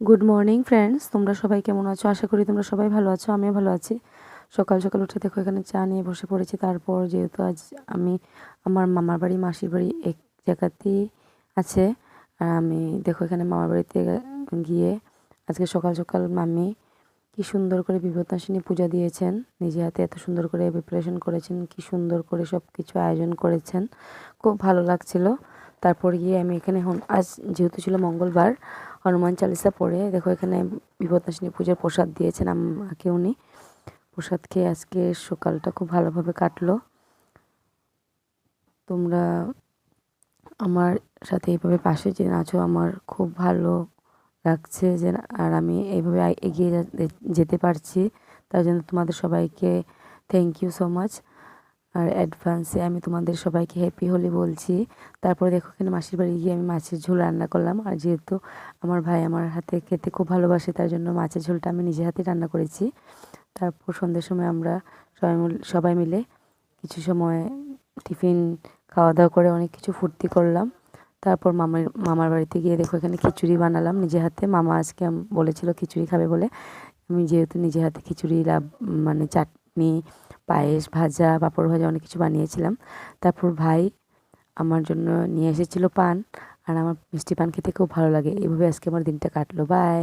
Good morning friends, তোমরা সবাই কেমন আছো? আশা করি তোমরা সবাই ভালো আছো। আমিও ভালো আছি। সকাল সকাল উঠে দেখো এখানে চা নিয়ে বসে পড়েছি। তারপর যেহেতু আজ আমি আমার মামার বাড়ি মাসির বাড়ি এক জায়গাতেই আছে, আর আমি দেখো এখানে মামার বাড়িতে গিয়ে আজকে সকাল সকাল মামি কি সুন্দর করে বিপত্তারিণী পূজা দিয়েছেন, নিজে হাতে এত সুন্দর করে প্রিপারেশন করেছেন, কি সুন্দর করে সব কিছু আয়োজন করেছেন, খুব ভালো লাগছিল। তারপর গিয়ে আমি এখানে আজ যেহেতু ছিল মঙ্গলবার, হনুমান চালিসা পড়ে দেখো এখানে বিপত্তারিণী পূজার প্রসাদ দিয়েছেন আমাকে উনি। প্রসাদ খেয়ে আজকে সকালটা খুব ভালোভাবে কাটলো। তোমরা আমার সাথে এইভাবে পাশে যে আছো আমার খুব ভালো লাগছে যে, আর আমি এইভাবে এগিয়ে যেতে পারছি, তার জন্য তোমাদের সবাইকে থ্যাংক ইউ সো মাচ। আর অ্যাডভান্সে আমি তোমাদের সবাইকে হ্যাপি হোলি বলছি। তারপরে দেখো এখানে মাসির বাড়ি গিয়ে আমি মাছের ঝোল রান্না করলাম, আর যেহেতু আমার ভাই আমার হাতে খেতে খুব ভালোবাসে তার জন্য মাছের ঝোলটা আমি নিজে হাতে রান্না করেছি। তারপর সন্ধ্যের সময় আমরা সবাই মিলে কিছু সময় টিফিন খাওয়া দাওয়া করে অনেক কিছু ফুর্তি করলাম। তারপর মামার বাড়িতে গিয়ে দেখো এখানে খিচুড়ি বানালাম নিজে হাতে। মামা আজকে বলেছিল খিচুড়ি খাবে বলে, আমি যেহেতু নিজে হাতে খিচুড়ি মানে চাটনি, পায়েস, ভাজা, পাঁপড় ভাজা অনেক কিছু বানিয়েছিলাম। তারপর ভাই আমার জন্য নিয়ে এসেছিল পান, আর আমার মিষ্টি পান খেতে খুব ভালো লাগে। এইভাবে আজকে আমার দিনটা কাটলো। বাই।